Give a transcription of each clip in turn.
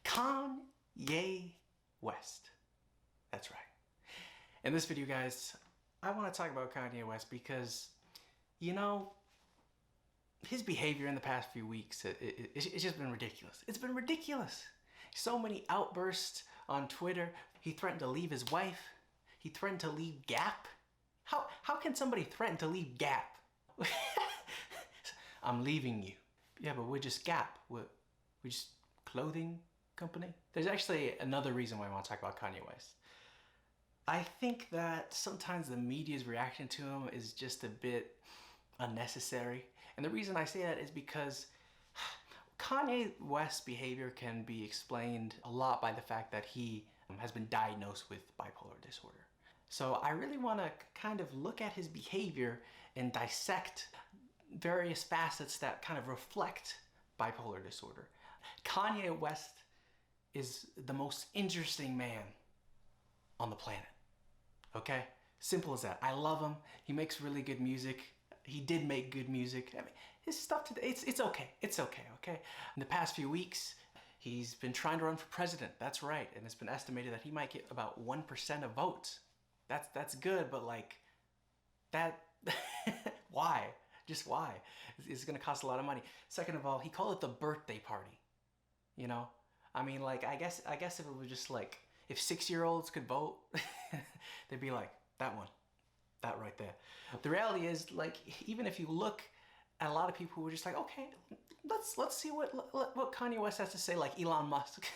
Kanye West. That's right. In this video, guys, I want to talk about Kanye West because, you know, his behavior in the past few weeks, it's just been ridiculous. It's been ridiculous. So many outbursts on Twitter. He threatened to leave his wife. He threatened to leave Gap. How can somebody threaten to leave Gap? I'm leaving you. Yeah, but we're just Gap. We're just clothing company. There's actually another reason why I want to talk about Kanye West. I think that sometimes the media's reaction to him is just a bit unnecessary. And the reason I say that is because Kanye West's behavior can be explained a lot by the fact that he has been diagnosed with bipolar disorder. So I really want to kind of look at his behavior and dissect various facets that kind of reflect bipolar disorder. Kanye West is the most interesting man on the planet. Okay? Simple as that. I love him. He makes really good music. He did make good music. I mean, his stuff today, it's okay. It's okay, okay? In the past few weeks, he's been trying to run for president. That's right. And it's been estimated that he might get about 1% of votes. That's good, but like, that, why? Just why? It's gonna cost a lot of money. Second of all, he called it the birthday party. You know? I mean, like, I guess if it was just like, if 6-year-olds could vote, they'd be like, that one. That right there. The reality is, like, even if you look at a lot of people who are just like, okay, let's see what Kanye West has to say. Like Elon Musk,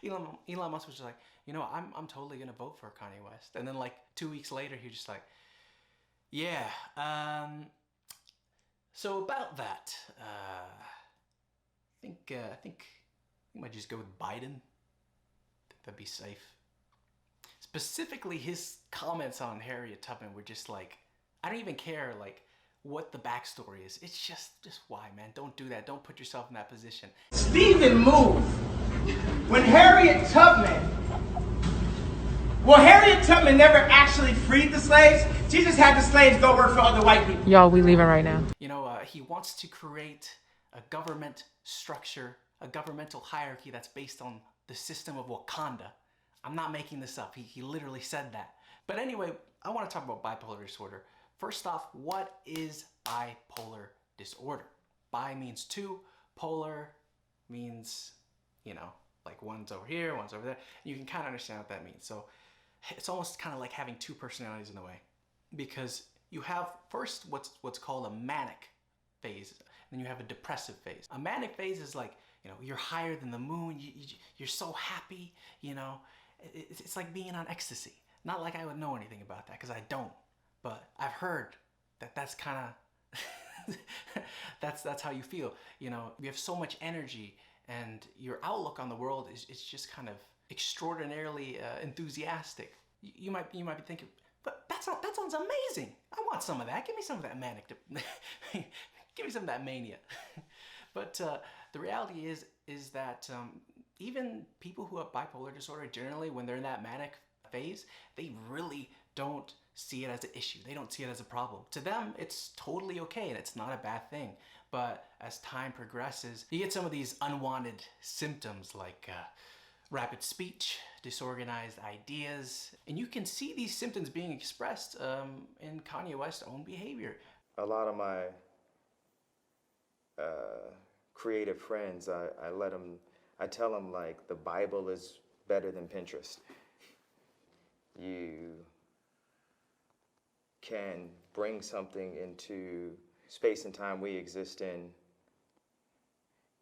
Elon Musk was just like, you know, I'm totally gonna vote for Kanye West. And then like 2 weeks later, he was just like, yeah. So about that, I think I might just go with Biden. That'd be safe. Specifically, his comments on Harriet Tubman were just like, I don't even care like what the backstory is. It's just why, man? Don't do that. Don't put yourself in that position. Stephen moved. When Harriet Tubman never actually freed the slaves. She just had the slaves go work for other white people. Y'all, we leaving right now. You know, he wants to create a government structure, a governmental hierarchy that's based on the system of Wakanda. I'm not making this up. He literally said that. But anyway, I want to talk about bipolar disorder. First off, what is bipolar disorder? Bi means two, polar means, you know, like one's over here, one's over there. You can kind of understand what that means. So it's almost kind of like having two personalities in a way, because you have first what's called a manic phase, and then you have a depressive phase. A manic phase is like, you know, you're higher than the moon. You're so happy, you know. It's like being on ecstasy. Not like I would know anything about that, because I don't. But I've heard that that's kind of, that's how you feel. You know, you have so much energy, and your outlook on the world is just kind of extraordinarily enthusiastic. You might be thinking, but that sounds amazing. I want some of that. Give me some of that manic. Give me some of that mania. But the reality is that even people who have bipolar disorder, generally when they're in that manic phase, they really don't see it as an issue. They don't see it as a problem. To them, it's totally okay and it's not a bad thing. But as time progresses, you get some of these unwanted symptoms like rapid speech, disorganized ideas, and you can see these symptoms being expressed in Kanye West's own behavior. A lot of my creative friends, I tell them like the Bible is better than Pinterest. You can bring something into space and time we exist in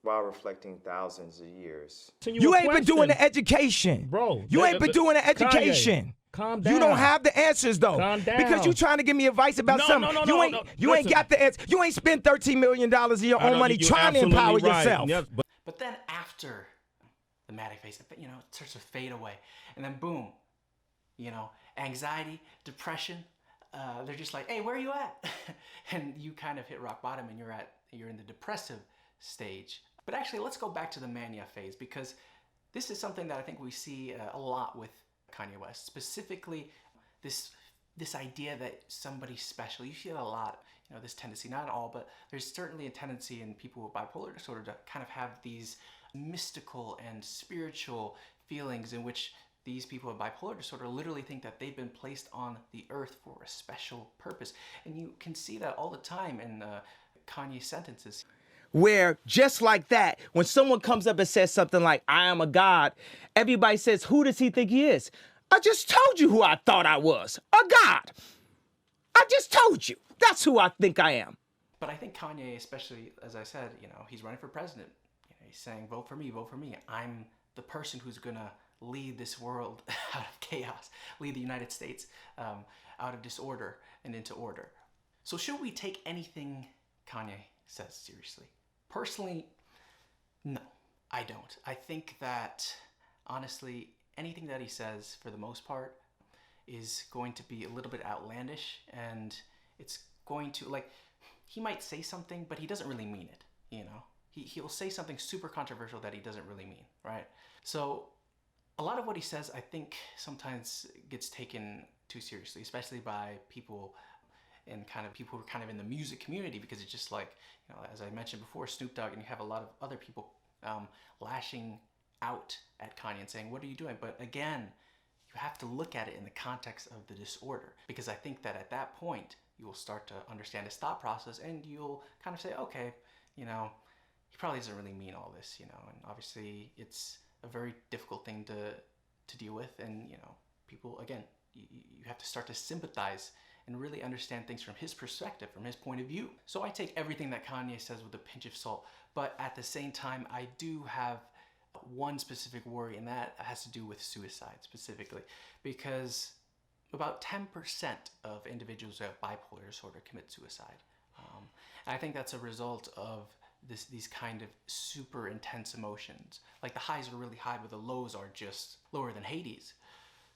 while reflecting thousands of years. You ain't been doing the education. Bro. You ain't been doing the education. Kanye, calm down. You don't have the answers though. Calm down. Because you trying to give me advice about something. You ain't got the answer. You ain't spent $13 million of your own money trying to empower yourself. Yes, but then after the manic phase, you know, it starts to fade away. And then boom, you know, anxiety, depression, they're just like, hey, where are you at? And you kind of hit rock bottom and you're in the depressive stage. But actually, let's go back to the mania phase, because this is something that I think we see a lot with Kanye West. Specifically, this idea that somebody's special. You see it a lot, this tendency, not all, but there's certainly a tendency in people with bipolar disorder to kind of have these mystical and spiritual feelings in which these people with bipolar disorder literally think that they've been placed on the earth for a special purpose. And you can see that all the time in Kanye's sentences. Where just like that, when someone comes up and says something like, I am a god, everybody says, who does he think he is? I just told you who I thought I was, a god. I just told you. That's who I think I am. But I think Kanye, especially, as I said, he's running for president. He's saying, vote for me, vote for me. I'm the person who's gonna lead this world out of chaos, lead the United States out of disorder and into order. So should we take anything Kanye says seriously? Personally, no, I don't. I think that, honestly, anything that he says, for the most part, is going to be a little bit outlandish, and it's going to, like, he might say something, but he doesn't really mean it, He'll say something super controversial that he doesn't really mean, right? So a lot of what he says, I think, sometimes gets taken too seriously, especially by people and people who are kind of in the music community, because it's just like, as I mentioned before, Snoop Dogg, and you have a lot of other people lashing out at Kanye and saying, what are you doing? But again, you have to look at it in the context of the disorder, because I think that at that point, you will start to understand his thought process, and you'll kind of say, okay, he probably doesn't really mean all this, and obviously it's a very difficult thing to deal with, and people, again, you have to start to sympathize and really understand things from his perspective, from his point of view. So I take everything that Kanye says with a pinch of salt, but at the same time, I do have one specific worry, and that has to do with suicide specifically, because about 10% of individuals who have bipolar disorder commit suicide. And I think that's a result of these kind of super intense emotions. Like, the highs are really high, but the lows are just lower than Hades.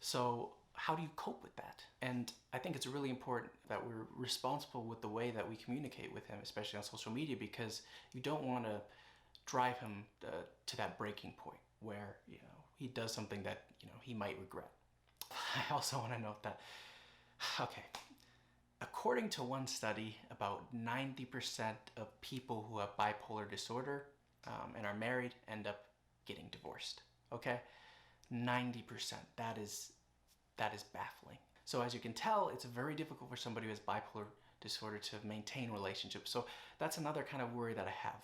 So how do you cope with that? And I think it's really important that we're responsible with the way that we communicate with him, especially on social media, because you don't want to drive him to that breaking point where he does something that he might regret. I also want to note that, okay, according to one study, about 90% of people who have bipolar disorder and are married end up getting divorced. Okay, 90%. That is baffling. So as you can tell, it's very difficult for somebody who has bipolar disorder to maintain relationships. So that's another kind of worry that I have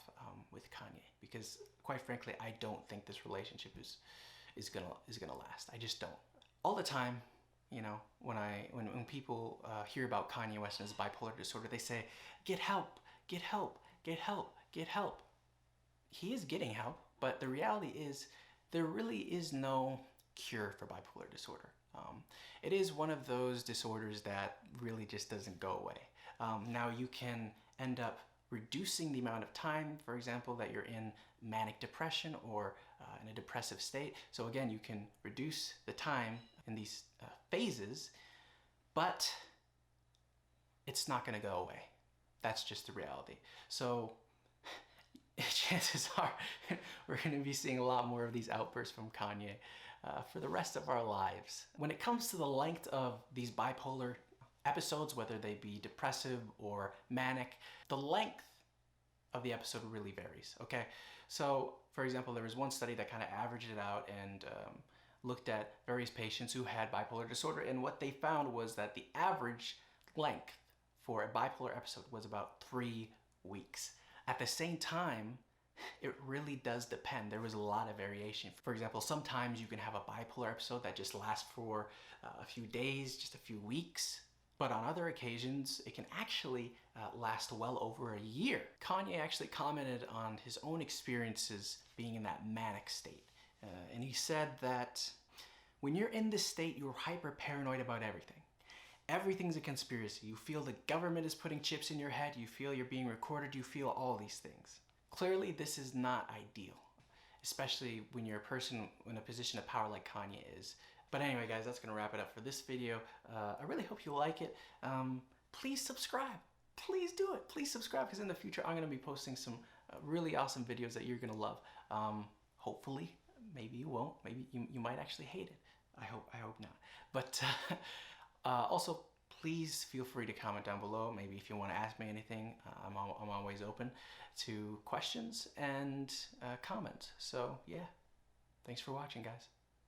with Kanye, because quite frankly, I don't think this relationship is gonna last. I just don't. All the time, when people hear about Kanye West and his bipolar disorder, they say, get help, get help, get help, get help. He is getting help, but the reality is there really is no cure for bipolar disorder. It is one of those disorders that really just doesn't go away. Now, you can end up reducing the amount of time, for example, that you're in manic depression or in a depressive state. So again, you can reduce the time in these phases, but it's not going to go away. That's just the reality. So chances are we're going to be seeing a lot more of these outbursts from Kanye for the rest of our lives. When it comes to the length of these bipolar episodes, whether they be depressive or manic, the length of the episode really varies, okay? So, for example, there was one study that kind of averaged it out and looked at various patients who had bipolar disorder, and what they found was that the average length for a bipolar episode was about 3 weeks. At the same time, it really does depend. There was a lot of variation. For example, sometimes you can have a bipolar episode that just lasts for a few days, just a few weeks. But on other occasions, it can actually last well over a year. Kanye actually commented on his own experiences being in that manic state. And he said that when you're in this state, you're hyper paranoid about everything. Everything's a conspiracy. You feel the government is putting chips in your head. You feel you're being recorded. You feel all these things. Clearly, this is not ideal, especially when you're a person in a position of power like Kanye is. But anyway, guys, that's going to wrap it up for this video. I really hope you like it. Please subscribe. Please do it. Please subscribe, because in the future, I'm going to be posting some really awesome videos that you're going to love. Hopefully, maybe you won't. Maybe you might actually hate it. I hope not. But also, please feel free to comment down below. Maybe if you want to ask me anything, I'm always open to questions and comments. So yeah, thanks for watching, guys.